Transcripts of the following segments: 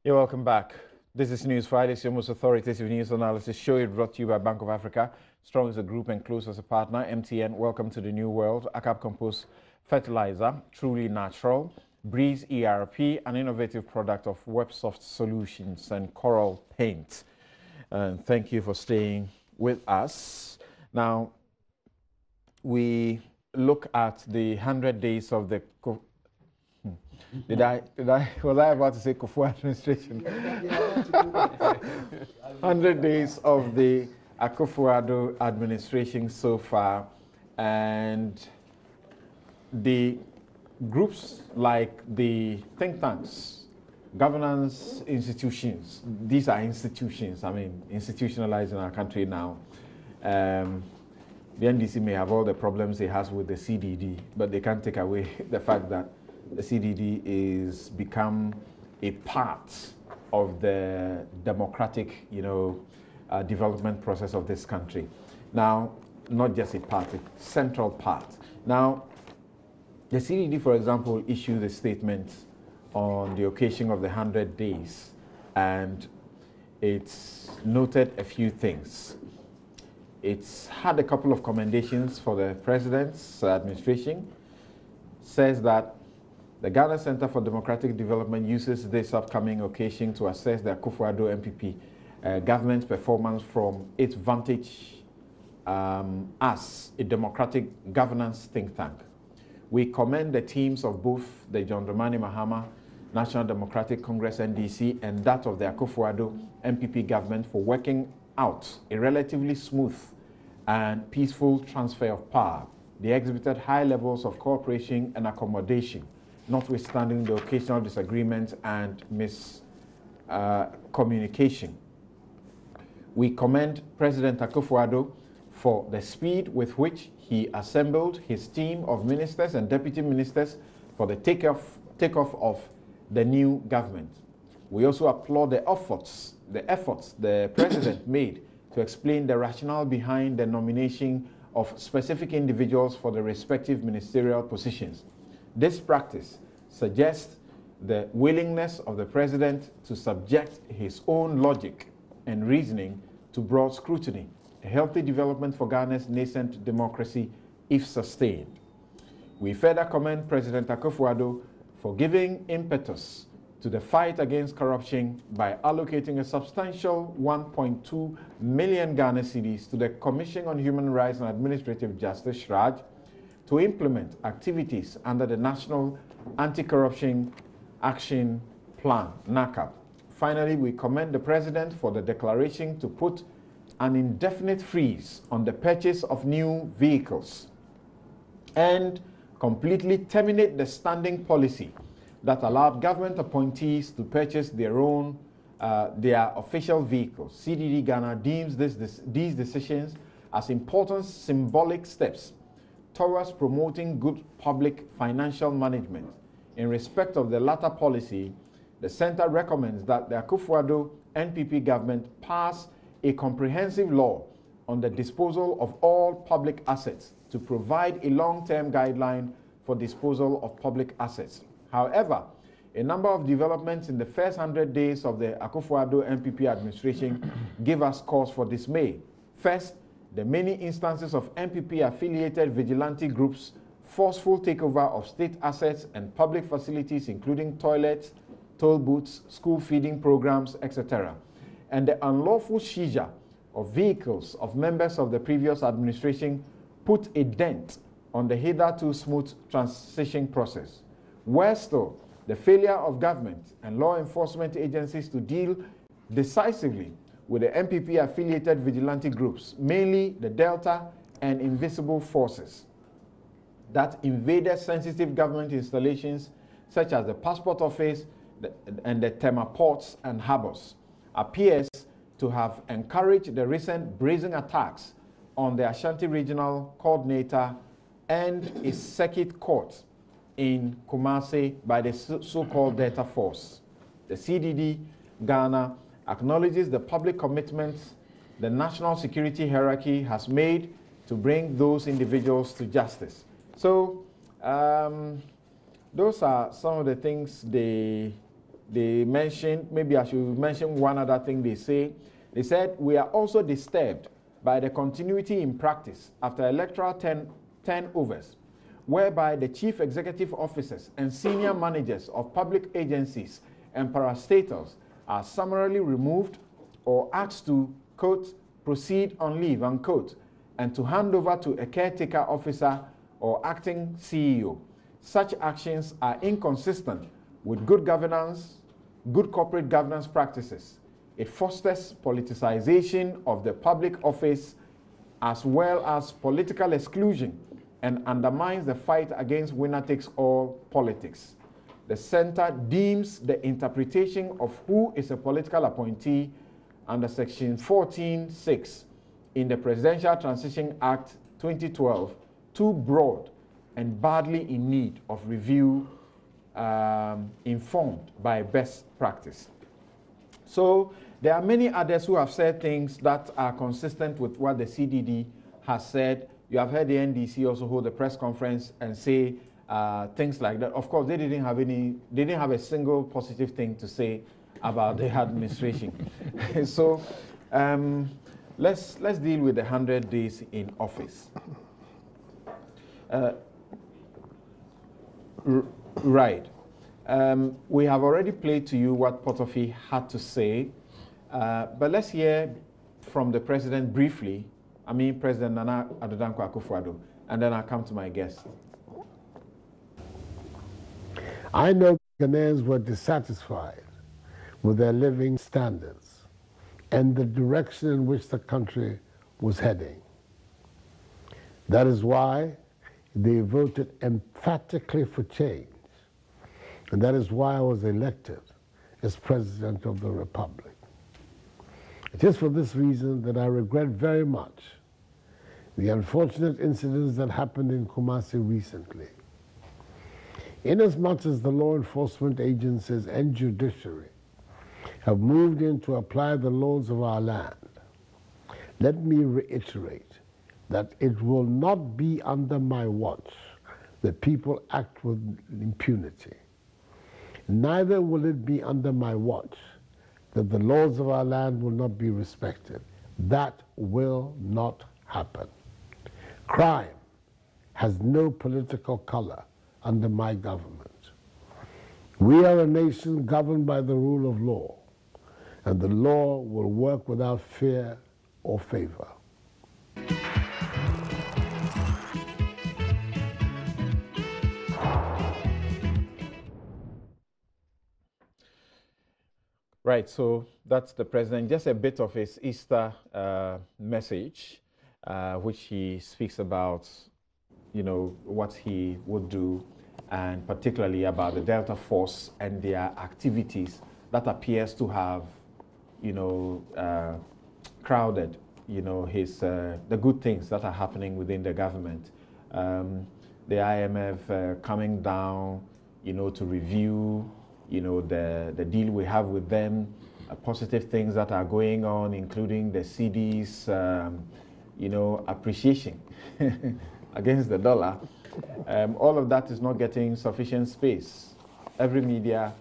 You're welcome back. This is Newsfile. It's your most authoritative news analysis show. It brought to you by Bank of Africa. Strong as a group and close as a partner. MTN, welcome to the new world. ACAP Compost Fertilizer, truly natural. Breeze ERP, an innovative product of WebSoft Solutions and Coral Paint. And thank you for staying with us. Now, we look at the 100 days of the was I about to say Kufu administration? 100 days of the Akufo-Addo administration so far, and the groups like the think tanks, governance institutions, these are institutions, I mean, institutionalized in our country now. The NDC may have all the problems it has with the CDD, but they can't take away the fact that the CDD is become a part of the democratic, development process of this country. Now, not just a part, a central part. Now, the CDD, for example, issued a statement on the occasion of the 100 days, and it's noted a few things. It's had a couple of commendations for the president's administration. Says that the Ghana Center for Democratic Development uses this upcoming occasion to assess the Akufo-Addo MPP government's performance from its vantage as a democratic governance think tank. We commend the teams of both the John Dramani Mahama National Democratic Congress NDC and that of the Akufo-Addo MPP government for working out a relatively smooth and peaceful transfer of power. They exhibited high levels of cooperation and accommodation, notwithstanding the occasional disagreement and miscommunication. We commend President Akufo-Addo for the speed with which he assembled his team of ministers and deputy ministers for the takeoff of the new government. We also applaud the efforts the president made to explain the rationale behind the nomination of specific individuals for the respective ministerial positions. This practice suggests the willingness of the president to subject his own logic and reasoning to broad scrutiny, a healthy development for Ghana's nascent democracy if sustained. We further commend President Akufo-Addo for giving impetus to the fight against corruption by allocating a substantial 1.2 million Ghana cedis to the Commission on Human Rights and Administrative Justice, SHRAJ, to implement activities under the National Anti-Corruption Action Plan, NACAP. Finally, we commend the President for the declaration to put an indefinite freeze on the purchase of new vehicles and completely terminate the standing policy that allowed government appointees to purchase their official vehicles. CDD Ghana deems these decisions as important symbolic steps towards promoting good public financial management. In respect of the latter policy, the Center recommends that the Akufo-Addo NPP government pass a comprehensive law on the disposal of all public assets to provide a long-term guideline for disposal of public assets. However, a number of developments in the first 100 days of the Akufo-Addo NPP administration give us cause for dismay. First, the many instances of NPP-affiliated vigilante groups' forceful takeover of state assets and public facilities, including toilets, toll booths, school feeding programs, etc., and the unlawful seizure of vehicles of members of the previous administration put a dent on the hitherto smooth transition process. Worse still, the failure of government and law enforcement agencies to deal decisively with the NPP-affiliated vigilante groups, mainly the Delta and Invisible Forces, that invaded sensitive government installations such as the Passport Office and the Tema ports and harbors, appears to have encouraged the recent brazen attacks on the Ashanti Regional Coordinator and its circuit court in Kumasi by the so-called Delta Force. The CDD Ghana acknowledges the public commitments the national security hierarchy has made to bring those individuals to justice. So those are some of the things they they mentioned, maybe I should mention one other thing they say. They said, we are also disturbed by the continuity in practice after electoral turnovers, whereby the chief executive officers and senior managers of public agencies and parastatals are summarily removed or asked to, quote, proceed on leave, unquote, and to hand over to a caretaker officer or acting CEO. Such actions are inconsistent with good governance, good corporate governance practices. It fosters politicization of the public office as well as political exclusion and undermines the fight against winner-takes-all politics. The center deems the interpretation of who is a political appointee under Section 14(6) in the Presidential Transition Act 2012 too broad and badly in need of review, informed by best practice. So there are many others who have said things that are consistent with what the CDD has said. You have heard the NDC also hold a press conference and say things like that. Of course, they didn't have a single positive thing to say about the administration. So let's deal with the 100 days in office. Right. We have already played to you what Potofi had to say, but let's hear from the president briefly. I mean, President Nana Addo Akufo-Addo, and then I'll come to my guest. I know Ghanaians were dissatisfied with their living standards and the direction in which the country was heading. That is why they voted emphatically for change. And that is why I was elected as President of the Republic. It is for this reason that I regret very much the unfortunate incidents that happened in Kumasi recently. Inasmuch as the law enforcement agencies and judiciary have moved in to apply the laws of our land, let me reiterate that it will not be under my watch that people act with impunity. Neither will it be under my watch that the laws of our land will not be respected. That will not happen. Crime has no political color under my government. We are a nation governed by the rule of law, and the law will work without fear or favor. Right, so that's the president. Just a bit of his Easter message, which he speaks about, you know, what he would do, and particularly about the Delta Force and their activities that appears to have, you know, crowded, you know, his the good things that are happening within the government. The IMF coming down, you know, to review, you know, the deal we have with them, positive things that are going on, including the CD's, you know, appreciation against the dollar. All of that is not getting sufficient space. Every media,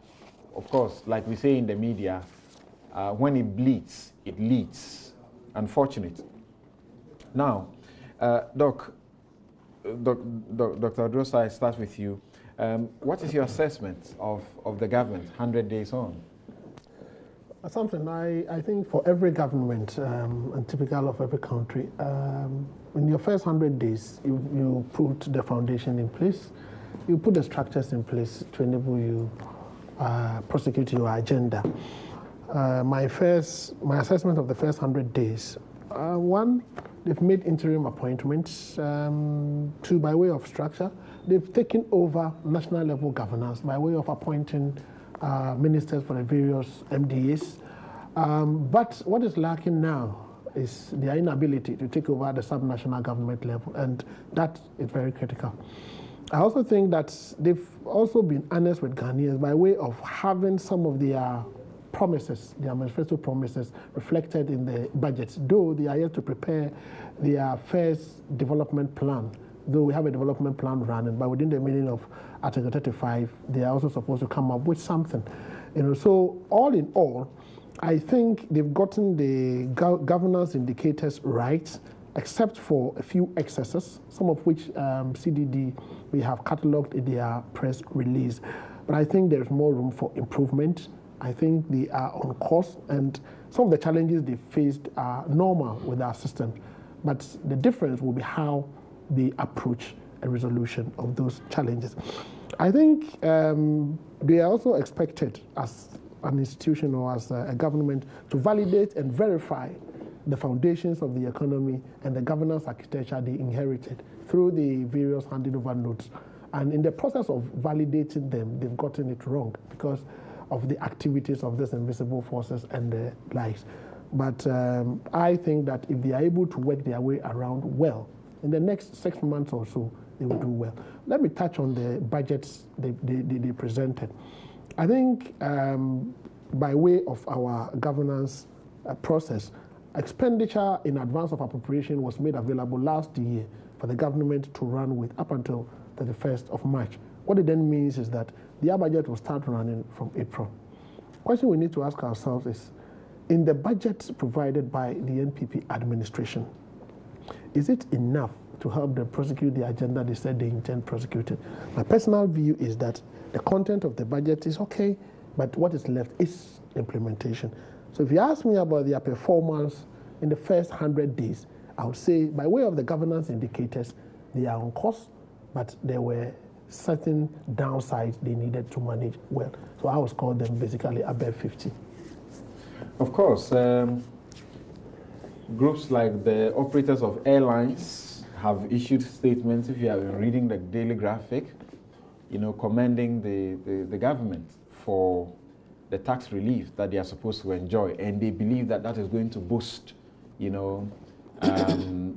of course, like we say in the media, when it bleeds, it leads. Unfortunate. Now, Dr. Adrosa, I start with you. What is your assessment of the government 100 days on? Something I think for every government and typical of every country, in your first 100 days, you put the foundation in place, you put the structures in place to enable you prosecute your agenda. My assessment of the first 100 days, one, they've made interim appointments. Two, by way of structure, they've taken over national level governance by way of appointing ministers for the various MDAs. But what is lacking now is their inability to take over the subnational government level, and that is very critical. I also think that they've also been honest with Ghanaians by way of having some of their promises, their manifesto promises, reflected in the budgets, though they are yet to prepare their first development plan. Though we have a development plan running, but within the meaning of Article 35, they are also supposed to come up with something. So all in all, I think they've gotten the governance indicators right, except for a few excesses, some of which CDD we have catalogued in their press release. But I think there's more room for improvement. I think they are on course, and some of the challenges they faced are normal with our system. But the difference will be how they approach a resolution of those challenges. I think they are also expected as an institution or as a government to validate and verify the foundations of the economy and the governance architecture they inherited through the various handing over notes. And in the process of validating them, they've gotten it wrong because of the activities of these invisible forces and the likes. But I think that if they are able to work their way around well, in the next 6 months or so, they will do well. Let me touch on the budgets they presented. I think by way of our governance process, expenditure in advance of appropriation was made available last year for the government to run with up until the 1st of March. What it then means is that their budget will start running from April. The question we need to ask ourselves is, in the budget provided by the NPP administration, is it enough to help them prosecute the agenda they said they intend prosecuting? My personal view is that the content of the budget is okay, but what is left is implementation. So if you ask me about their performance in the first 100 days, I would say by way of the governance indicators, they are on course, but there were certain downsides they needed to manage well. So I would call them basically above 50. Of course, groups like the operators of airlines have issued statements, if you have been reading the Daily Graphic, commending the government for the tax relief that they are supposed to enjoy, and they believe that that is going to boost,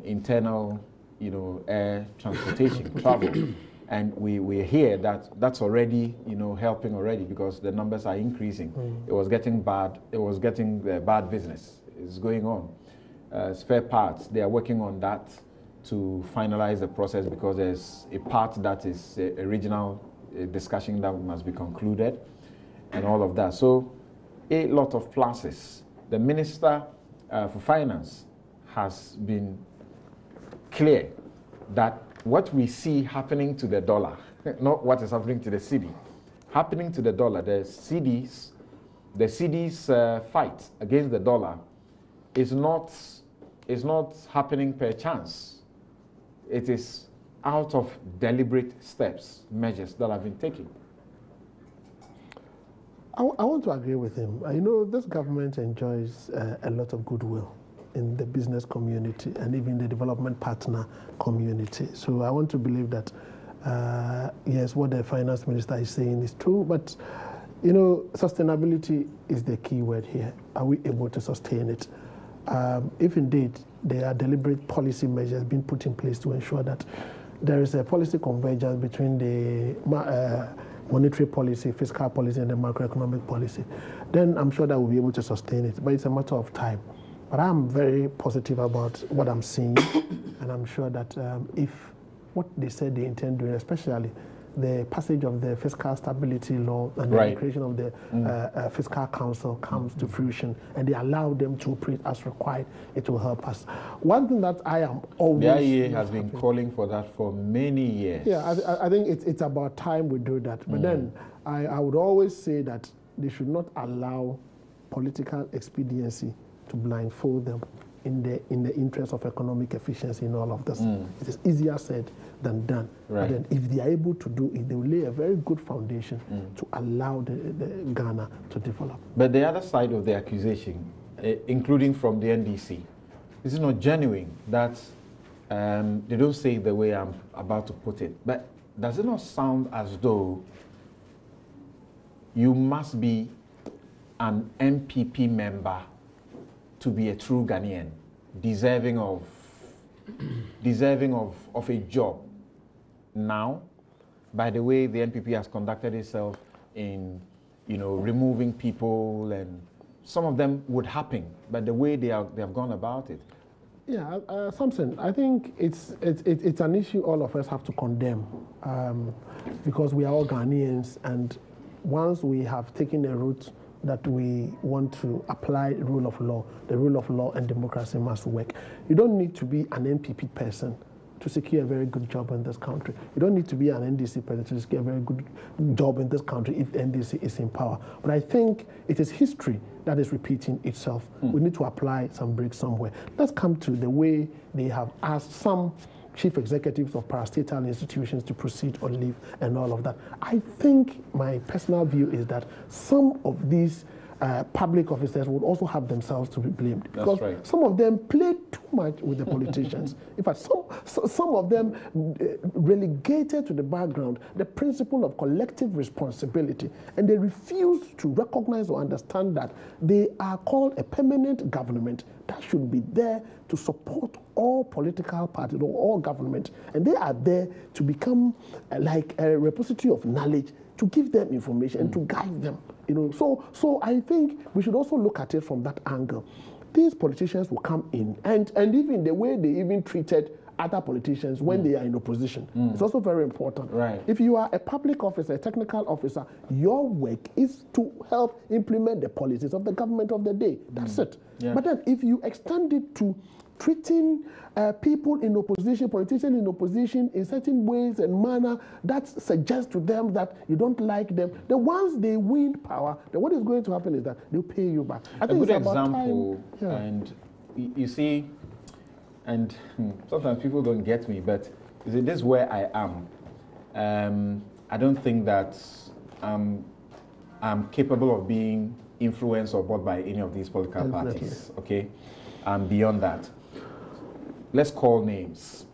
internal, air transportation, travel. And we hear that that's already, helping already because the numbers are increasing. It was getting bad. It was getting bad business. It's going on. Spare parts, they are working on that to finalize the process because there's a part that is a regional discussion that must be concluded and all of that. So a lot of pluses. The Minister for Finance has been clear that what we see happening to the dollar, not what is happening to the cedi, happening to the dollar, the cedi's fight against the dollar is not happening per chance. It is out of deliberate steps, measures that have been taken. I want to agree with him. This government enjoys a lot of goodwill in the business community and even the development partner community. So I want to believe that, yes, what the finance minister is saying is true, but, sustainability is the key word here. Are we able to sustain it? If indeed there are deliberate policy measures being put in place to ensure that there is a policy convergence between the monetary policy, fiscal policy, and the macroeconomic policy, then I'm sure that we'll be able to sustain it. But it's a matter of time. But I'm very positive about what I'm seeing, and I'm sure that if what they said they intend doing, especially the passage of the fiscal stability law and the creation of the fiscal council comes to fruition, and they allow them to operate as required, it will help us. One thing that I am always... The IEA has been calling for that for many years. Yeah, I think it's about time we do that. But then I would always say that they should not allow political expediency to blindfold them in the interest of economic efficiency in all of this. It is easier said than done. But then if they are able to do it, they will lay a very good foundation to allow the Ghana to develop. But the other side of the accusation, including from the NDC, is it not genuine that they don't say it the way I'm about to put it, but does it not sound as though you must be an MPP member to be a true Ghanaian, deserving of a job now, by the way the NPP has conducted itself in, removing people, and some of them would happen, but the way they have gone about it. Yeah, Samson, I think it's an issue all of us have to condemn because we are all Ghanaians, and once we have taken a route that we want to apply rule of law, the rule of law and democracy must work. You don't need to be an NPP person to secure a very good job in this country. You don't need to be an NDC person to secure a very good job in this country if NDC is in power. But I think it is history that is repeating itself. We need to apply some bricks somewhere. Let's come to the way they have asked some chief executives of parastatal institutions to proceed on leave and all of that. I think my personal view is that some of these public officers would also have themselves to be blamed, because some of them played too much with the politicians. In fact, some of them relegated to the background the principle of collective responsibility, and they refused to recognize or understand that they are called a permanent government that should be there to support all political parties or all government, and they are there to become like a repository of knowledge, to give them information and to guide them. So I think we should also look at it from that angle. These politicians will come in, and even the way they even treated other politicians when they are in opposition. It's also very important. Right. If you are a public officer, a technical officer, your work is to help implement the policies of the government of the day. That's it. Yeah. But then if you extend it to treating people in opposition, politicians in opposition in certain ways and manner that suggests to them that you don't like them, then once they win power, then what is going to happen is that they'll pay you back. I think it's about example, time. Yeah. And you see, and sometimes people don't get me, but you see, this is where I am. I don't think that I'm capable of being influenced or bought by any of these political parties. Okay, beyond that. Let's call names.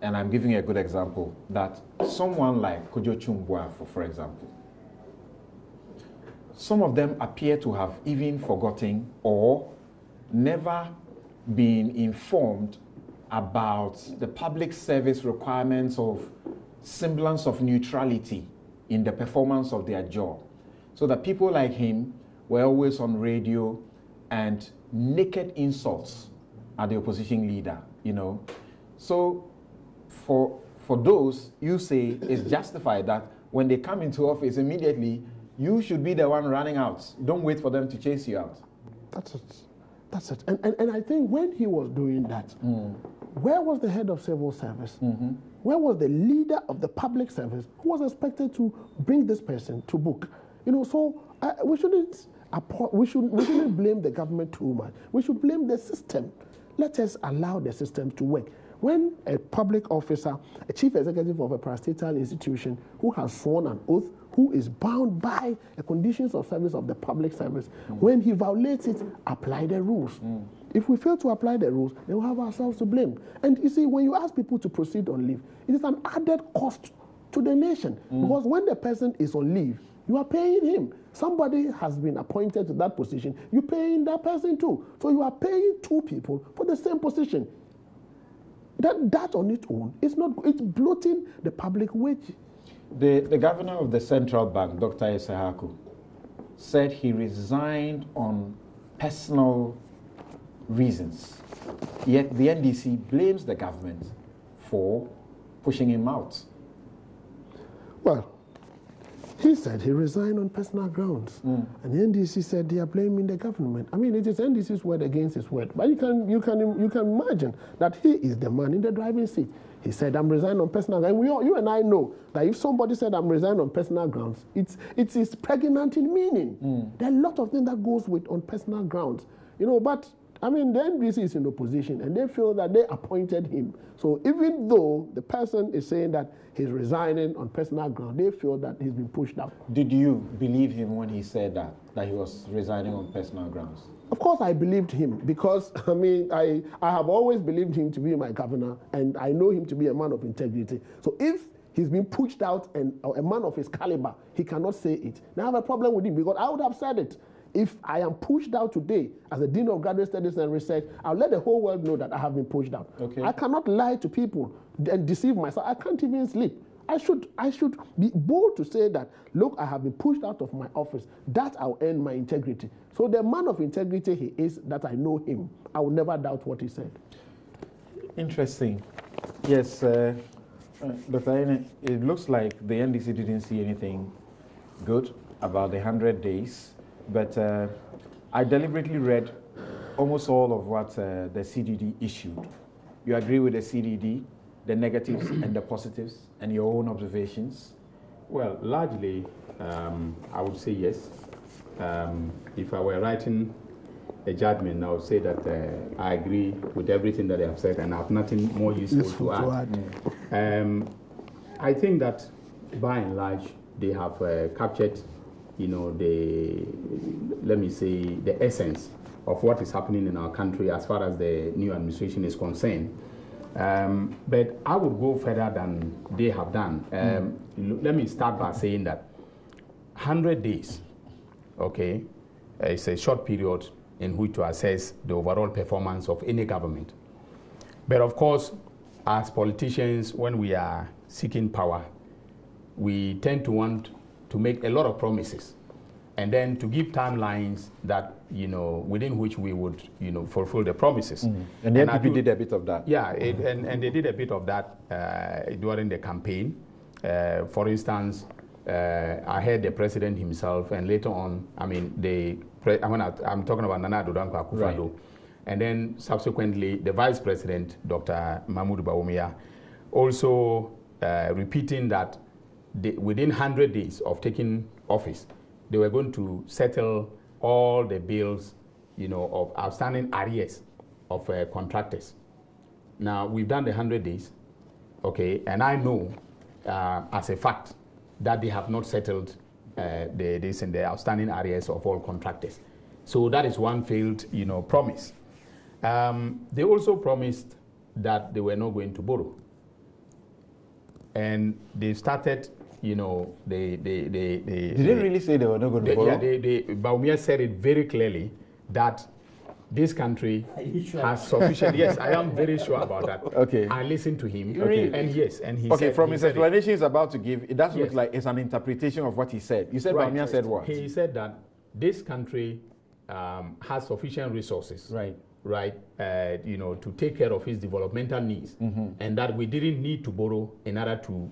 And I'm giving you a good example that someone like Kojo Chumbua, for example, some of them appear to have even forgotten or never been informed about the public service requirements of semblance of neutrality in the performance of their job. So that people like him were always on radio and naked insults at the opposition leader, So for those, you say it's justified that when they come into office immediately, you should be the one running out. Don't wait for them to chase you out. That's it. And I think when he was doing that, where was the head of civil service? Where was the leader of the public service who was expected to bring this person to book? So we shouldn't blame the government too much. We should blame the system. Let us allow the system to work. When a public officer, a chief executive of a parastatal institution who has sworn an oath, who is bound by the conditions of service of the public service, when he violates it, apply the rules. If we fail to apply the rules, then we have ourselves to blame. And you see, when you ask people to proceed on leave, it is an added cost to the nation. Because when the person is on leave, you are paying him. Somebody has been appointed to that position. You're paying that person too. So you are paying two people for the same position. That on its own, it's bloating the public wage. The governor of the central bank, Dr. Esehaku, said he resigned on personal reasons. Yet the NDC blames the government for pushing him out. Well, he said he resigned on personal grounds. And the NDC said they are blaming the government. I mean, it is NDC's word against his word. But you can imagine that he is the man in the driving seat. He said, I'm resigning on personal grounds. And you and I know that if somebody said, I'm resigning on personal grounds, it is pregnant in meaning. There are a lot of things that goes with on personal grounds. But I mean, the NDC is in opposition, and they feel that they appointed him. So even though the person is saying that he's resigning on personal ground, they feel that he's been pushed out. Did you believe him when he said that he was resigning on personal grounds? Of course I believed him, because, I mean, I have always believed him to be my governor, and I know him to be a man of integrity. So if he's been pushed out and a man of his caliber, he cannot say it. Now I have a problem with him, because I would have said it. If I am pushed out today as a Dean of Graduate Studies and Research, I'll let the whole world know that I have been pushed out. Okay. I cannot lie to people and deceive myself. I can't even sleep. I should be bold to say that, look, I have been pushed out of my office. That I'll earn my integrity. So the man of integrity he is, that I know him. I will never doubt what he said. Interesting. Yes, Dr. Aine, it looks like the NDC didn't see anything good about the 100 days, but I deliberately read almost all of what the CDD issued. You agree with the CDD, the negatives and the positives, and your own observations? Well, largely, I would say yes. If I were writing a judgment, I would say that I agree with everything that they have said, and I have nothing more useful to add. I think that, by and large, they have captured, let me say, the essence of what is happening in our country as far as the new administration is concerned. But I would go further than they have done. Let me start by saying that 100 days, okay, it's a short period in which to assess the overall performance of any government. But of course, as politicians, when we are seeking power, we tend to want to make a lot of promises and then to give timelines that, within which we would, fulfill the promises. And the NPP did a bit of that. Yeah, and they did a bit of that during the campaign. For instance, I heard the president himself, and later on, I'm talking about Naada Akufo-Addo, right. And then subsequently, the vice president, Dr. Mahmoud Bawumia, also repeating that within 100 days of taking office, they were going to settle all the bills, of outstanding arrears of contractors. Now, we've done the 100 days, okay, and I know as a fact that they have not settled the outstanding arrears of all contractors. So that is one failed, promise. They also promised that they were not going to borrow. And they started, they did they really say they were not going to borrow? Yeah, Bawumia said it very clearly that this country has sufficient. Yes, I am very sure about that. Okay. I listened to him. Okay. And yes, and he okay, said. From his explanation he's about to give, it does look like it's an interpretation of what he said. You said right. Bawumia said what? He said that this country has sufficient resources. Right, to take care of his developmental needs, and that we didn't need to borrow in order to,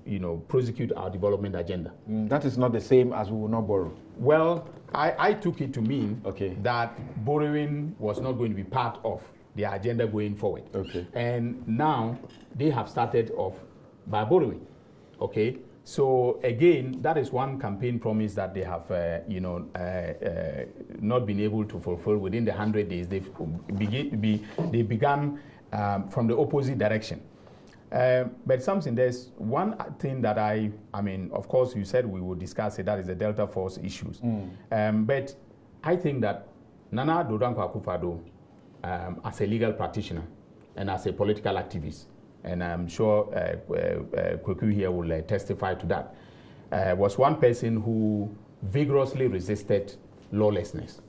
prosecute our development agenda. That is not the same as we will not borrow. Well, I took it to mean that borrowing was not going to be part of the agenda going forward. Okay. And now they have started off by borrowing. Okay. So again, that is one campaign promise that they have, not been able to fulfill within the 100 days. They began from the opposite direction. But there's one thing that of course, you said we would discuss it. That is the Delta Force issues. But I think that Naada Akufo-Addo, as a legal practitioner and as a political activist, and I'm sure Kweku here will testify to that, was one person who vigorously resisted lawlessness.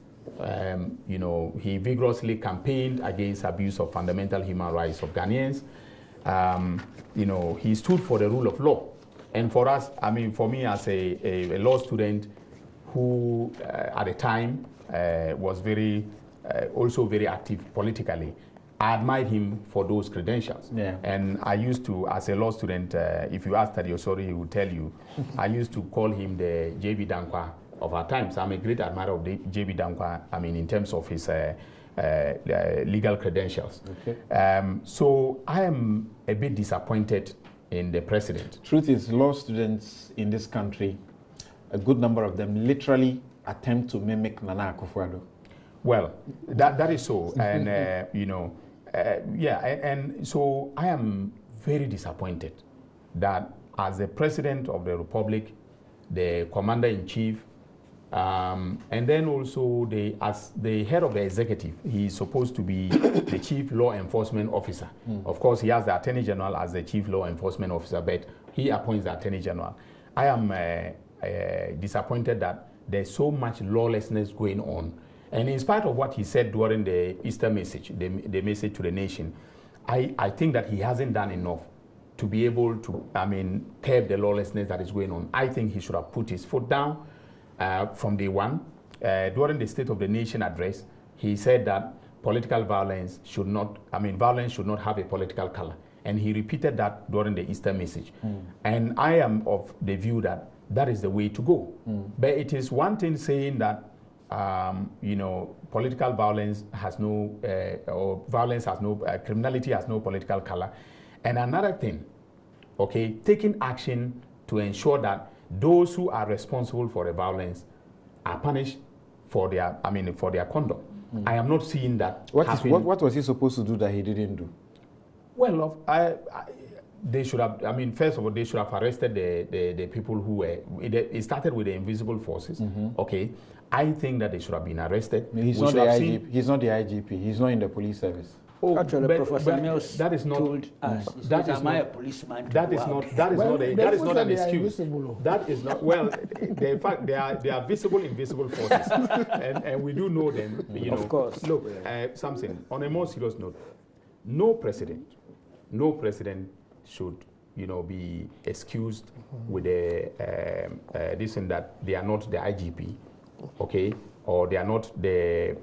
He vigorously campaigned against abuse of fundamental human rights of Ghanaians. He stood for the rule of law. And for us, for me as a law student who at the time was also very active politically, I admired him for those credentials. Yeah. And I used to, as a law student, if you ask Tadi Osori, he would tell you, I used to call him the J.B. Dankwa of our times. I'm a great admirer of J.B. Dankwa, in terms of his legal credentials. Okay. So I am a bit disappointed in the president. Truth is, law students in this country, a good number of them literally attempt to mimic Naada Akufo-Addo. Well, that is so. And, and so I am very disappointed that as the president of the Republic, the commander-in-chief, and then also as the head of the executive, he is supposed to be the chief law enforcement officer. Of course, he has the attorney general as the chief law enforcement officer, but he appoints the attorney general. I am disappointed that there's so much lawlessness going on. And in spite of what he said during the Easter message, the message to the nation, I think that he hasn't done enough to be able to, curb the lawlessness that is going on. I think he should have put his foot down from day one. During the State of the Nation address, he said that political violence should not, violence should not have a political color. And he repeated that during the Easter message. And I am of the view that that is the way to go. But it is one thing saying that, political violence has no, or violence has no, criminality has no political color. And another thing, okay, taking action to ensure that those who are responsible for the violence are punished for their, for their conduct. I am not seeing that. What was he supposed to do that he didn't do? Well, they should have, first of all, they should have arrested the people who were, it started with the invisible forces, okay? I think that they should have been arrested. He's not the IGP. He's not the IGP. He's not in the police service. Oh, actually, Professor Mills that is not, told us, that is am not, I a policeman? That is not an excuse. That is not, well, in fact, they are visible, invisible forces. and we do know them, Of course. Look, something, on a more serious note, no president should, be excused with this and that they are not the IGP, okay? Or they are not the,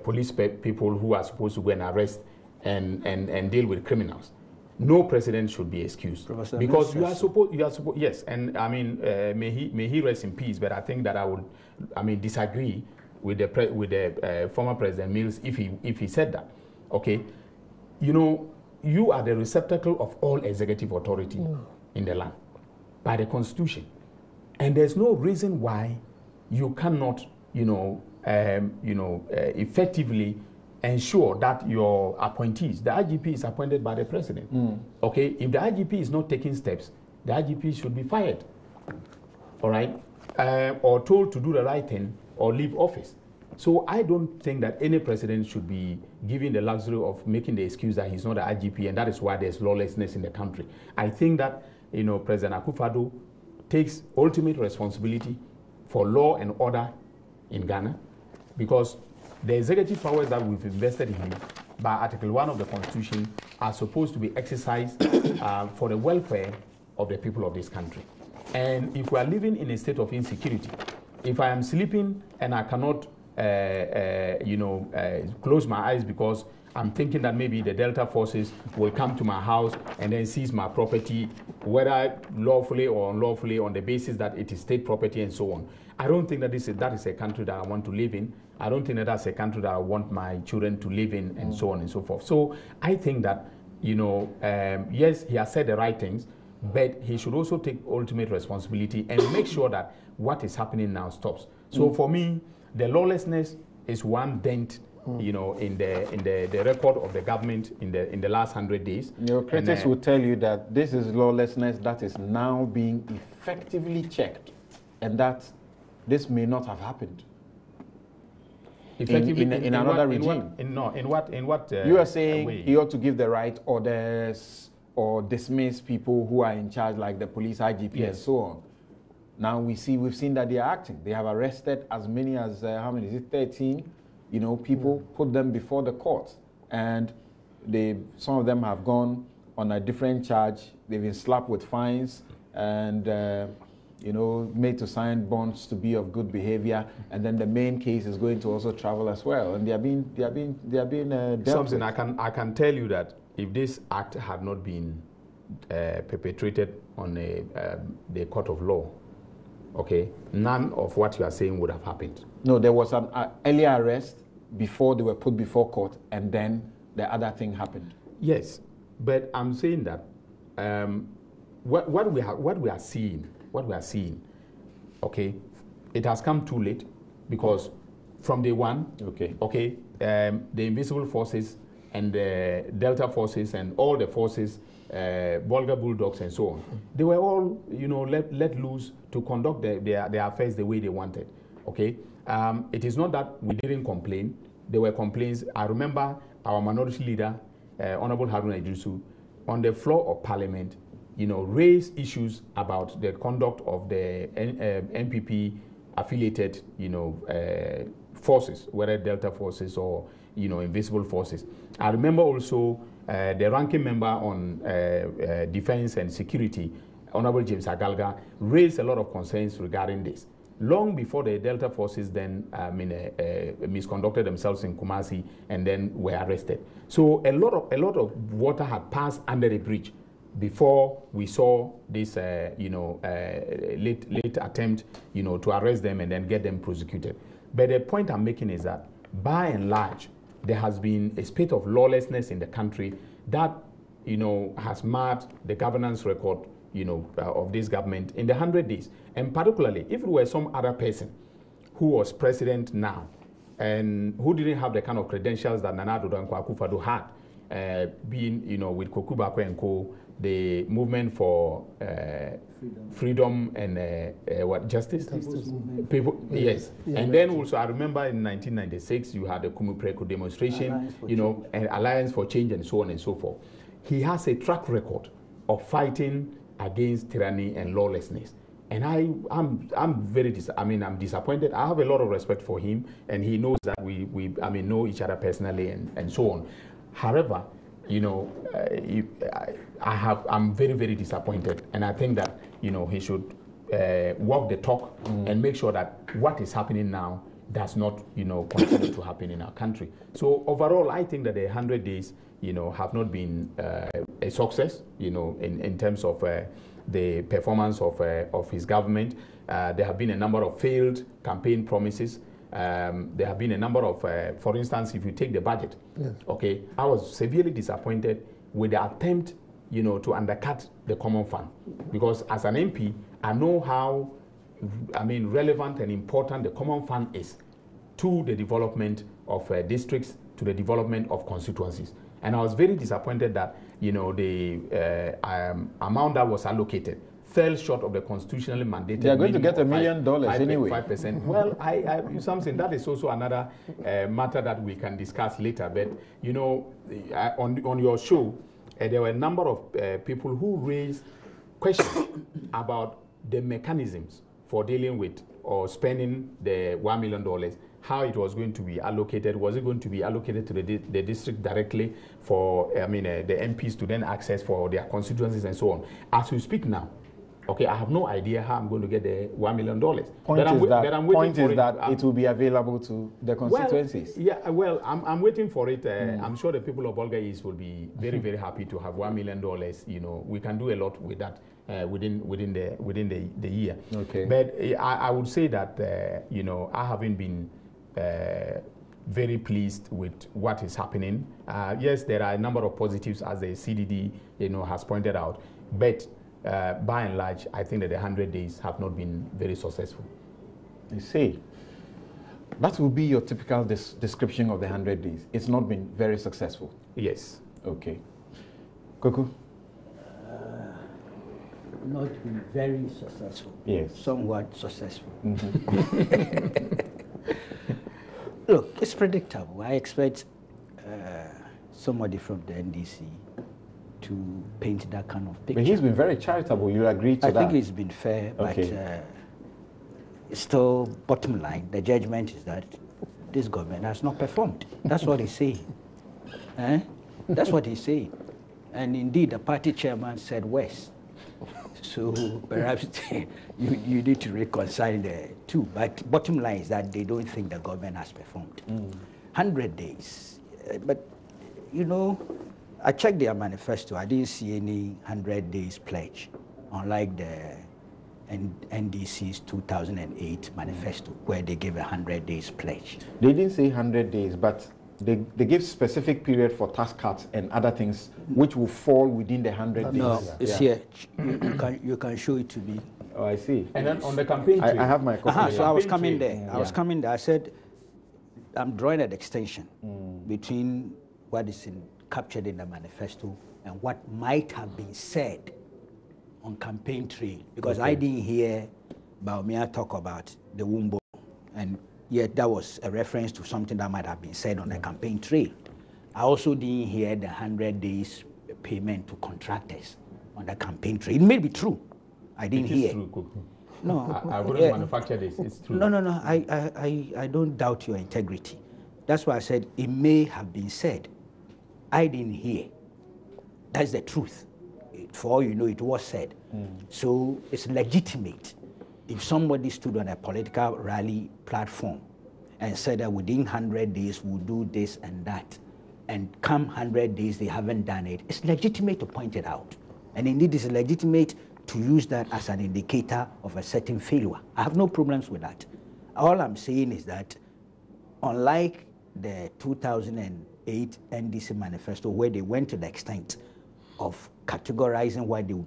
police people who are supposed to go and arrest and deal with criminals. No president should be excused. Professor because you are supposed, yes, and may he rest in peace, but I think that I would, disagree with the former President Mills if he said that, okay? You are the receptacle of all executive authority in the land by the Constitution. And there's no reason why you cannot, effectively ensure that your appointees, the IGP is appointed by the president. Okay, if the IGP is not taking steps, the IGP should be fired, all right, or told to do the right thing or leave office. So I don't think that any president should be given the luxury of making the excuse that he's not the IGP, and that is why there's lawlessness in the country. I think that, President Akufo-Addo takes ultimate responsibility for law and order in Ghana, because the executive powers that we've invested in him by Article 1 of the Constitution are supposed to be exercised for the welfare of the people of this country. And if we are living in a state of insecurity, if I am sleeping and I cannot close my eyes because I'm thinking that maybe the Delta forces will come to my house and then seize my property, whether lawfully or unlawfully, on the basis that it is state property and so on. I don't think that that is a country that I want to live in. I don't think that that's a country that I want my children to live in, and so on and so forth. So I think that, yes, he has said the right things, but he should also take ultimate responsibility and make sure that what is happening now stops. So for me, the lawlessness is one dent, in the record of the government in the last 100 days. Your critics will tell you that this is lawlessness that is now being effectively checked, and that this may not have happened. Effectively in another regime. In what? You are saying way? he ought to give the right orders or dismiss people who are in charge, like the police, IGP, and so on. Now we've seen that they are acting. They have arrested as many as, how many is it, 13, people, put them before the court. And some of them have gone on a different charge. They've been slapped with fines and, made to sign bonds to be of good behavior. And then the main case is going to also travel as well. And they are being dealt something with. I can tell you that if this act had not been perpetrated on the court of law, okay, none of what you are saying would have happened. No, there was an earlier arrest before they were put before court, and then the other thing happened. Yes, but I'm saying that what we are seeing, okay, it has come too late, because from day one, okay, the invisible forces and the Delta forces and all the forces, Volga Bulldogs and so on, they were all, let loose to conduct their affairs the way they wanted, okay? It is not that we didn't complain. There were complaints. I remember our minority leader, Honorable Haruna Idrisu, on the floor of Parliament, raised issues about the conduct of the NPP affiliated, forces, whether Delta forces or, invisible forces. I remember also the ranking member on defense and security, Honorable James Agalga, raised a lot of concerns regarding this. Long before the Delta forces then misconducted themselves in Kumasi and then were arrested. So a lot of water had passed under the bridge, before we saw this, late attempt, to arrest them and then get them prosecuted. But the point I'm making is that, by and large, there has been a spate of lawlessness in the country that, has marred the governance record, of this government in the 100 days. And particularly, if it were some other person who was president now and who didn't have the kind of credentials that Nana Addo Akufo-Addo had, being, with Koku Bakwe and Co., the movement for freedom and justice? People, yes. Yeah, and then also, I remember in 1996, you had the Kumupreko demonstration, and Alliance for Change and so on and so forth. He has a track record of fighting against tyranny and lawlessness. And I'm very I'm disappointed. I have a lot of respect for him, and he knows that we know each other personally and so on. However, I'm very, very disappointed, and I think that he should walk the talk and make sure that what is happening now does not continue to happen in our country. So overall, I think that the 100 days have not been a success in terms of the performance of his government. There have been a number of failed campaign promises. There have been a number of, for instance, if you take the budget, yes. Okay, I was severely disappointed with the attempt, to undercut the common fund, because as an MP, I know how, relevant and important the common fund is to the development of districts, to the development of constituencies. And I was very disappointed that, the amount that was allocated fell short of the constitutionally mandated. They are going to get $1 million anyway. 5%. Well, something that is also another matter that we can discuss later. But on your show, there were a number of people who raised questions about the mechanisms for dealing with or spending the $1 million. How it was going to be allocated? Was it going to be allocated to the district directly for the MPs to then access for their constituencies and so on? As we speak now, okay, I have no idea how I'm going to get the $1 million. Point is that it will be available to the constituencies. I'm waiting for it. I'm sure the people of Bolga East will be very, very happy to have $1 million. We can do a lot with that within the year. Okay. But I would say that I haven't been very pleased with what is happening. Yes, there are a number of positives, as the CDD has pointed out, but by and large, I think that the 100 days have not been very successful. You see, that will be your typical description of the 100 days. It's not been very successful. Yes. Okay. Koku? Not been very successful. Yes. Somewhat successful. Mm-hmm. Look, it's predictable. I expect somebody from the NDC to paint that kind of picture. But he's been very charitable. You agree to that? I think it's been fair, okay. But still, bottom line, the judgment is that this government has not performed. That's what he's saying. That's what he's saying. And indeed, the party chairman said worse. So perhaps you need to reconcile the two. But bottom line is that they don't think the government has performed. 100 days. But, I checked their manifesto. I didn't see any 100 days pledge, unlike the NDC's 2008 manifesto, where they gave a 100 days pledge. They didn't say 100 days, but they give specific period for tax cuts and other things which will fall within the 100 days. No, it's here. You can show it to me. Oh, I see. And then on the campaign trail, I have my copy. So I was coming there. I was coming there. I said, I'm drawing an extension between what is captured in the manifesto and what might have been said on campaign trail. Because I didn't hear Baumia talk about the Wumbo, and yet that was a reference to something that might have been said on the campaign trail. I also didn't hear the 100 days payment to contractors on the campaign trail. It may be true. I didn't hear. True. No, I wouldn't manufacture this. It's true. No. I don't doubt your integrity. That's why I said it may have been said. I didn't hear. That's the truth. For all you know, it was said. So it's legitimate if somebody stood on a political rally platform and said that within 100 days we'll do this and that, and come 100 days they haven't done it, it's legitimate to point it out. And indeed, it's legitimate to use that as an indicator of a certain failure. I have no problems with that. All I'm saying is that unlike the 2008 NDC manifesto, where they went to the extent of categorizing what they would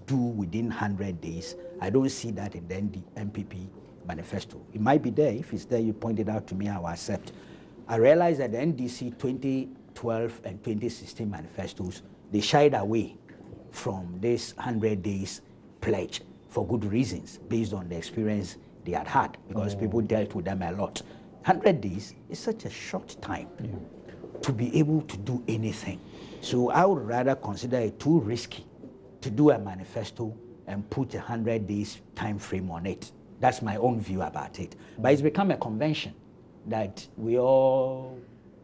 do within 100 days, I don't see that in the MPP manifesto. It might be there. If it's there, you point it out to me, I will accept. I realize that the NDC 2012 and 2016 manifestos, they shied away from this 100 days pledge for good reasons, based on the experience they had had, because people dealt with them a lot. 100 days is such a short time to be able to do anything. So I would rather consider it too risky to do a manifesto and put 100 days time frame on it. That's my own view about it. But it's become a convention that we all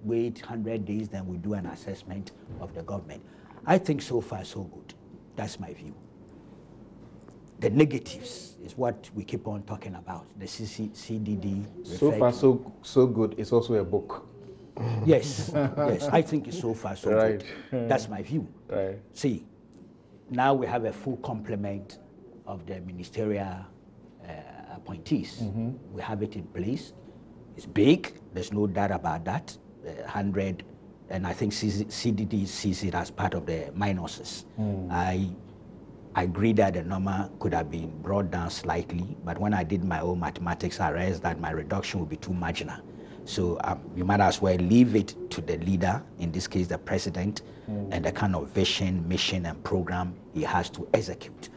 wait 100 days, then we do an assessment of the government. I think so far so good. That's my view. The negatives is what we keep on talking about. The CDD. So far so good. It's also a book. Yes, yes. I think it's so far so good. That's my view. Right. See, now we have a full complement of the ministerial appointees. We have it in place. It's big. There's no doubt about that. 100, and I think CDD sees it as part of the minuses. I agree that the number could have been brought down slightly, but when I did my own mathematics, I realized that my reduction would be too marginal. So you might as well leave it to the leader, in this case the president, and the kind of vision, mission, and program he has to execute.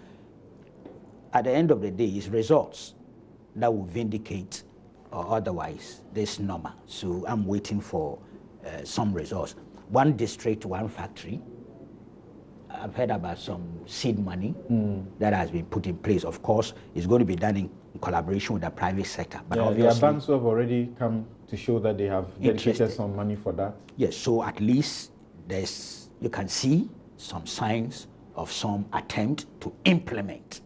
At the end of the day, it's results that will vindicate or otherwise this number. So I'm waiting for some results. One district, one factory. I've heard about some seed money that has been put in place. Of course, it's going to be done in collaboration with the private sector. But obviously, there are banks who have already come to show that they have dedicated some money for that. Yes, so at least you can see some signs of some attempt to implement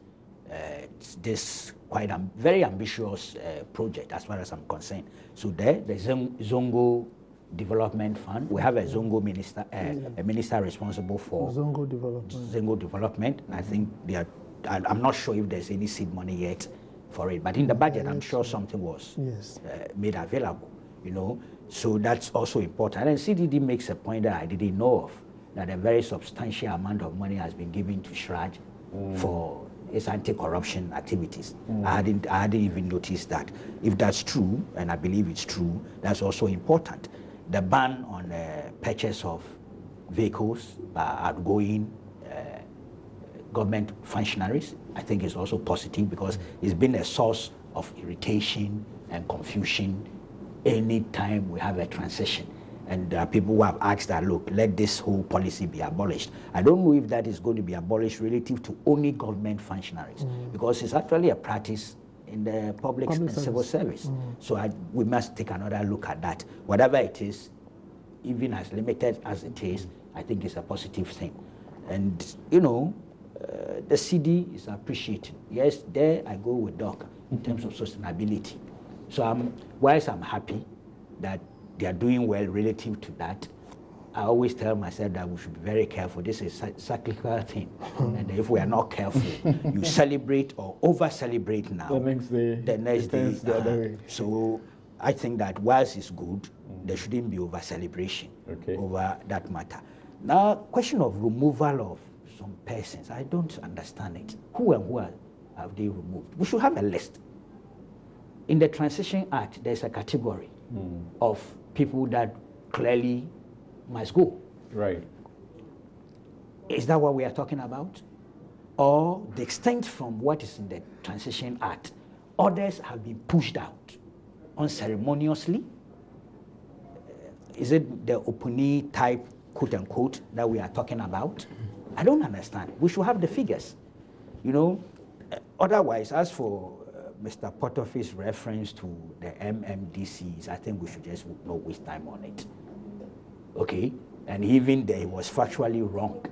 this quite very ambitious project as far as I'm concerned. So the Zongo Development Fund, we have a Zongo minister, a minister responsible for Zongo Development. Zongo Development. I think I'm not sure if there's any seed money yet for it, but in the budget, I'm sure something was made available, you know. So that's also important. And CDD makes a point that I didn't know of, that a very substantial amount of money has been given to Shraj for its anti-corruption activities. I hadn't even noticed that. If that's true, and I believe it's true, that's also important. The ban on purchase of vehicles by outgoing government functionaries, I think is also positive, because it's been a source of irritation and confusion any time we have a transition. And there are people who have asked that, look, let this whole policy be abolished. I don't know if that is going to be abolished relative to only government functionaries, because it's actually a practice in the public and civil service. So we must take another look at that. Whatever it is, even as limited as it is, I think it's a positive thing. And, you know, the CD is appreciated. Yes, there I go with Doc in terms of sustainability. So whilst I'm happy that they are doing well relative to that, I always tell myself that we should be very careful. This is a cyclical thing. And if we are not careful, you celebrate or over-celebrate now. The next day, the other way. So I think that whilst it's good, there shouldn't be over-celebration over that matter. Now, question of removal of some persons, I don't understand it. Who and who have they removed? We should have a list. In the Transition Act, there's a category of people that clearly must go. Right. Is that what we are talking about? Or the extent from what is in the Transition Act, others have been pushed out unceremoniously? Is it the Opuni type, quote unquote, that we are talking about? I don't understand. We should have the figures. You know, otherwise, as for Mr. Potoffi's reference to the MMDCs, I think we should just not waste time on it. Okay? And even there, he was factually wrong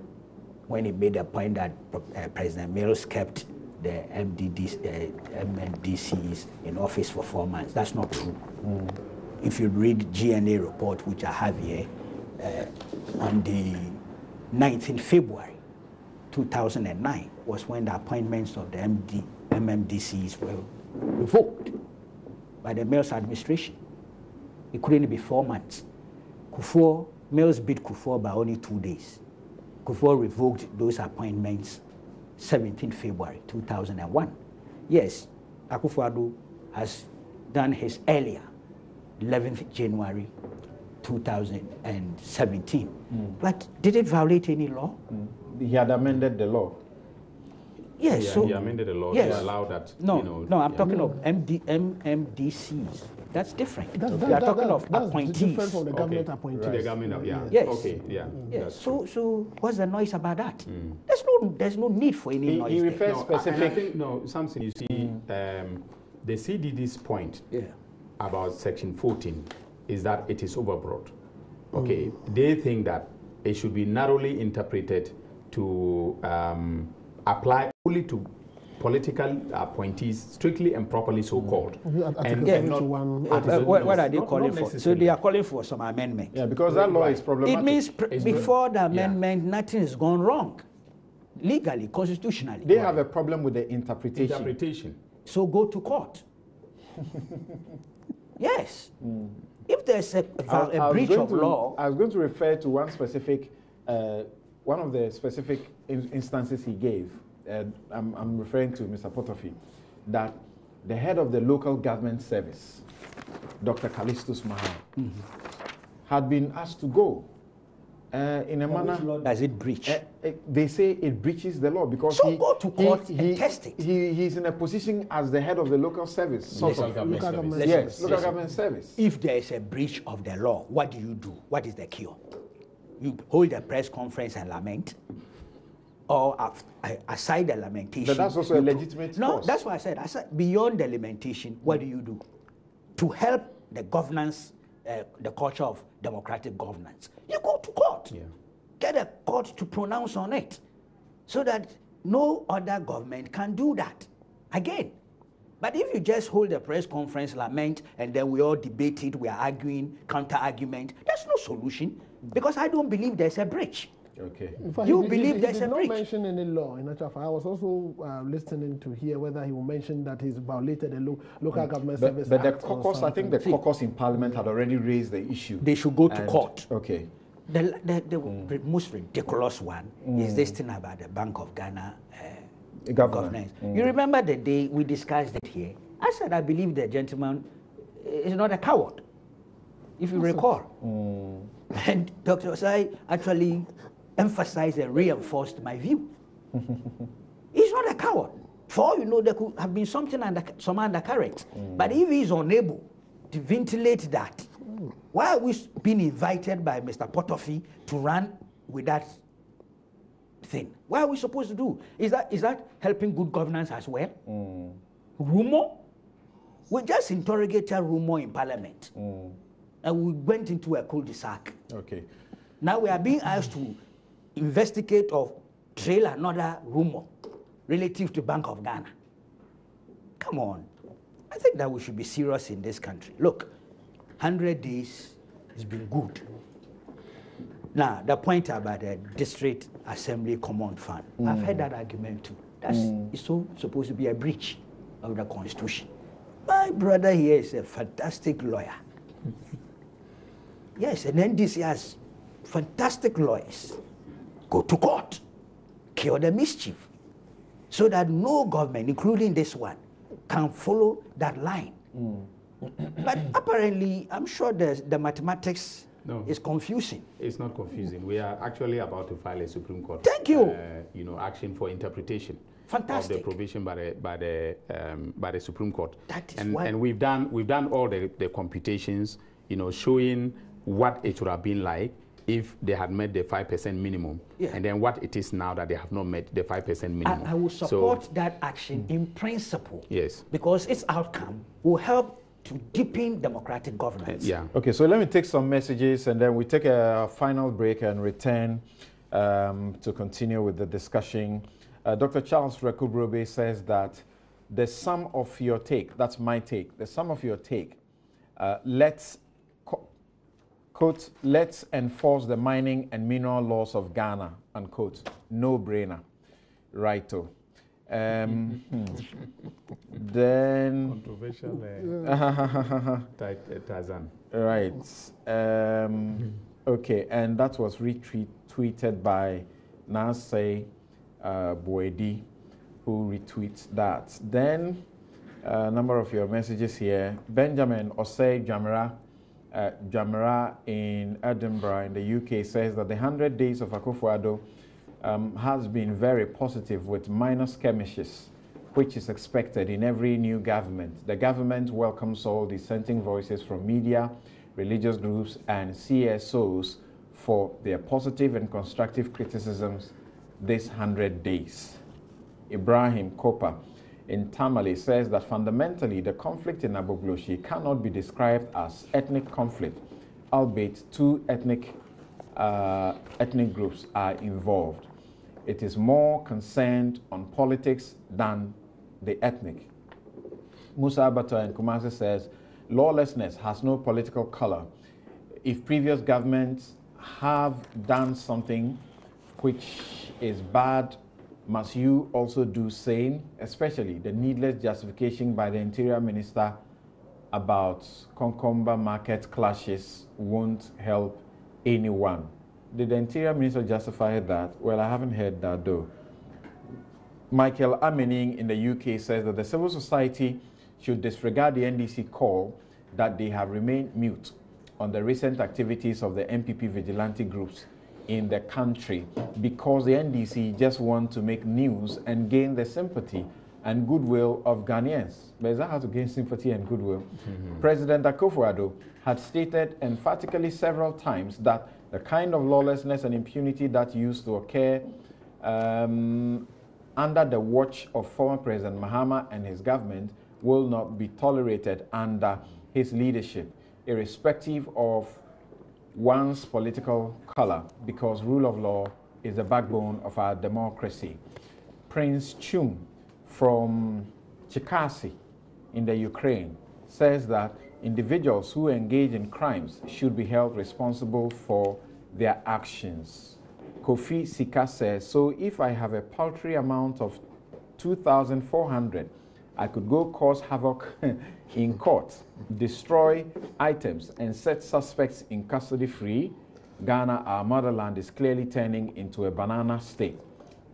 when he made a point that President Mills kept the MMDCs in office for 4 months. That's not true. If you read GNA report, which I have here, on the 19th February, 2009 was when the appointments of the MMDCs were revoked by the Mills administration. It couldn't be 4 months. Mills beat Kufuor by only 2 days. Kufuor revoked those appointments 17 February 2001. Yes, Akufo-Addo has done his earlier, 11th January 2017. But did it violate any law? He had amended the law. Yes, Yeah, so he amended the law yes. to allow that. No, you know, no, I'm talking of MMDCs. That's different. We are talking of that's appointees. different from the government Okay. appointees. The government, yeah. Yes. Okay, yeah. Yes. that's So what's the noise about that? There's no need for any noise. He there. refers No, and I specific. think, no, something you see, the CDD's point about Section 14 is that it is overbroad. Okay, they think that it should be narrowly interpreted to apply only to political appointees, strictly and properly so called. Article Yeah. 71. What are they Not calling for? So necessarily. they are calling for some amendment. Yeah, because that law is problematic. It means It's before the yeah. amendment, nothing has gone wrong, legally, constitutionally. They have a problem with the interpretation. Interpretation. So go to court. Yes. If there's a I was breach going of to- law, I was going to refer to one specific, one of the specific instances he gave. I'm referring to Mr. Potofi, that the head of the local government service, Dr. Callistus Mahal, had been asked to go in a manner. which law does it breach? They say it breaches the law because So go to court and test it. He's in a position as the head of the local service. sort Local of. government Local service. government Yes, local Listen. government service. If there is a breach of the law, what do you do? What is the cure? You hold a press conference and lament, or aside the lamentation. But that's also a you legitimate No, cause. that's why I said beyond the lamentation, what do you do to help the governance, the culture of democratic governance? You go to court. Yeah. Get a court to pronounce on it, so that no other government can do that again. But if you just hold a press conference, lament, and then we all debate it, we are arguing, counter-argument, there's no solution, because I don't believe there's a breach. Okay. In fact, You he believe there's did a not breach? mention any law in actual fact. I was also listening to hear whether he will mention that he's violated the local government service But the Act or caucus, I think the something. caucus in Parliament had already raised the issue. They should go to And- court. Okay. The most ridiculous one is this thing about the Bank of Ghana Governor. governance. You remember the day we discussed it here? I said I believe the gentleman is not a coward, if you recall. And Dr. Osai actually emphasized and reinforced my view. He's not a coward. For all you know, there could have been some undercurrent. But if he's unable to ventilate that, why are we being invited by Mr. Potofi to run with that thing? What are we supposed to do? Is that helping good governance as well? Rumor? We just interrogated rumor in Parliament. And we went into a cul-de-sac. Okay. Now we are being asked to investigate or trail another rumor relative to Bank of Ghana. Come on. I think that we should be serious in this country. Look, 100 days has been good. Now, the point about the District Assembly Common Fund, I've heard that argument too. That's it's so supposed to be a breach of the Constitution. My brother here is a fantastic lawyer. Yes, and NDC has fantastic lawyers. Go to court, cure the mischief, so that no government, including this one, can follow that line. But apparently, I'm sure the mathematics is confusing. It's not confusing. We are actually about to file a Supreme Court. Thank you. Action for interpretation Fantastic. of the provision by the Supreme Court. That is and why- and we've done all the computations, showing what it would have been like if they had met the 5% minimum, and then what it is now that they have not met the 5% minimum. I will support that action in principle. Yes. Because its outcome will help to deepen democratic governance. Yeah. Okay, so let me take some messages and then we take a final break and return to continue with the discussion. Dr. Charles Rekubrobe says that the sum of your take, that's my take, the sum of your take, quote, let's enforce the mining and mineral laws of Ghana, unquote, no brainer. Righto. Then controversial Tarzan. Right. Okay, and that was retweeted by Nancy Boedi, who retweets that. Then a number of your messages here. Benjamin Osei Jamara in Edinburgh in the UK says that the 100 days of Akufo-Addo has been very positive with minor skirmishes, which is expected in every new government. The government welcomes all dissenting voices from media, religious groups, and CSOs for their positive and constructive criticisms this 100 days. Ibrahim Kopa in Tamale says that fundamentally the conflict in Abogloshi cannot be described as ethnic conflict, albeit two ethnic groups are involved. It is more concerned on politics than the ethnic. Musa Abato in Kumasi says, lawlessness has no political color. If previous governments have done something which is bad, must you also do same? Especially the needless justification by the Interior Minister about Konkomba market clashes won't help anyone. Did the Interior Minister justify that? Well, I haven't heard that though. Michael Amening in the UK says that the civil society should disregard the NDC call that they have remained mute on the recent activities of the MPP vigilante groups in the country because the NDC just want to make news and gain the sympathy and goodwill of Ghanaians. But is that how to gain sympathy and goodwill? President Akufo-Addo had stated emphatically several times that the kind of lawlessness and impunity that used to occur under the watch of former President Mahama and his government will not be tolerated under his leadership, irrespective of one's political color, because rule of law is the backbone of our democracy. Prince Chung from Chikasi in the Ukraine says that individuals who engage in crimes should be held responsible for their actions. Kofi Sika says, so if I have a paltry amount of 2,400, I could go cause havoc in court, destroy items, and set suspects in custody free. Ghana, our motherland, is clearly turning into a banana state.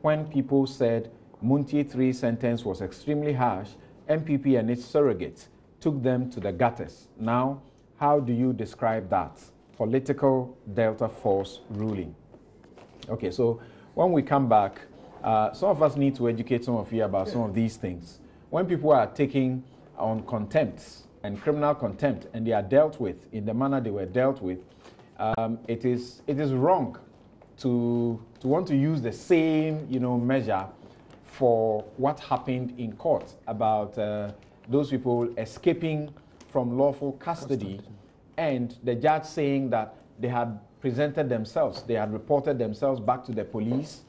When people said Muntie 3 sentence was extremely harsh, MPP and its surrogates took them to the gutters. Now, how do you describe that? Political Delta Force ruling. Okay, so when we come back, some of us need to educate some of you about some of these things. When people are taking on contempt and criminal contempt and they are dealt with in the manner they were dealt with, it is wrong to want to use the same measure for what happened in court about those people escaping from lawful custody and the judge saying that they had presented themselves, they had reported themselves back to the police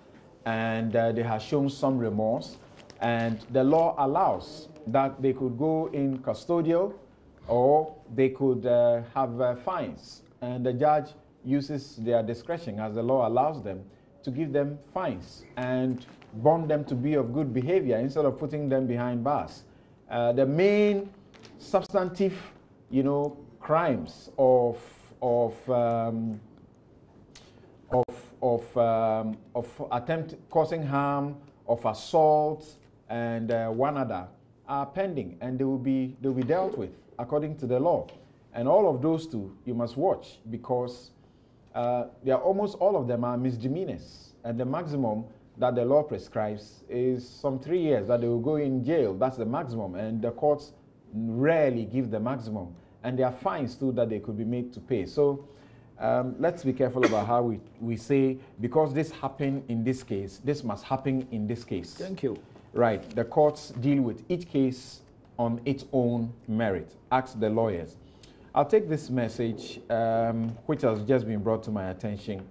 and they had shown some remorse, and the law allows that they could go in custodial or they could have fines, and the judge uses their discretion as the law allows them to give them fines and bond them to be of good behavior instead of putting them behind bars. The main substantive crimes of attempt causing harm, of assault, and one other are pending, and they will be dealt with according to the law. And all of those two you must watch, because they are almost all of them are misdemeanors, and the maximum that the law prescribes is some 3 years that they will go in jail. That's the maximum, and the courts rarely give the maximum, and there are fines too that they could be made to pay. So let's be careful about how we say, because this happened in this case, this must happen in this case. Thank you. Right. The courts deal with each case on its own merit. Ask the lawyers. I'll take this message, which has just been brought to my attention,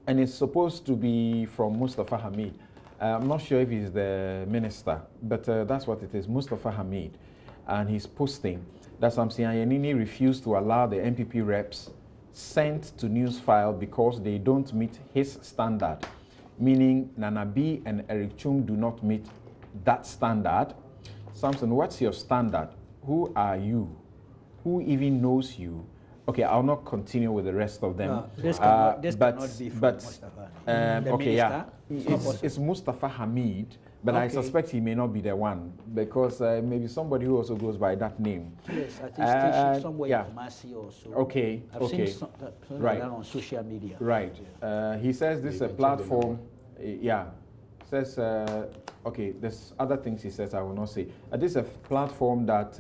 and it's supposed to be from Mustafa Hamid. I'm not sure if he's the minister, but that's what it is, Mustafa Hamid. And he's posting that Samson Ayenini refused to allow the MPP reps sent to Newsfile because they don't meet his standard. meaning Nana B and Eric Chum do not meet that standard. Samson, what's your standard? Who are you? Who even knows you? Okay, I'll not continue with the rest of them. No, this cannot be from Mustafa. Okay, yeah. It's Mustafa Hamid, but I suspect he may not be the one because maybe somebody who also goes by that name. Yes, I think it's somewhere in Kumasi also. Okay, I've seen some right. on social media. Right. He says this is a platform. Yeah. Says okay. There's other things he says I will not say. This is a platform that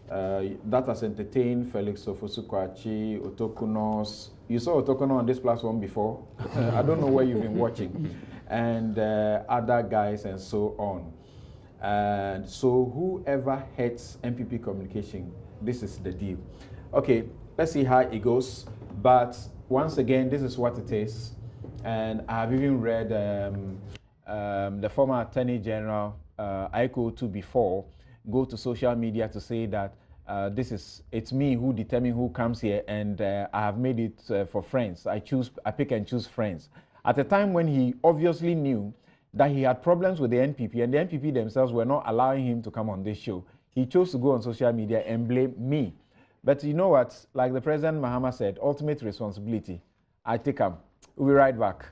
that has entertained Felix Ofosu-Kwakye, Otokunos. You saw Otokuno on this platform before. I don't know where you've been watching, and other guys and so on. And so whoever heads MPP communication, this is the deal. Okay, let's see how it goes. But once again, this is what it is. And I've even read the former Attorney General, Aiko Otu, before go to social media to say that it's me who determine who comes here, and I have made it for friends. I pick and choose friends. At a time when he obviously knew that he had problems with the NPP, and the NPP themselves were not allowing him to come on this show, he chose to go on social media and blame me. But you know what? Like the President Mahama said, ultimate responsibility. I take him. We'll be right back.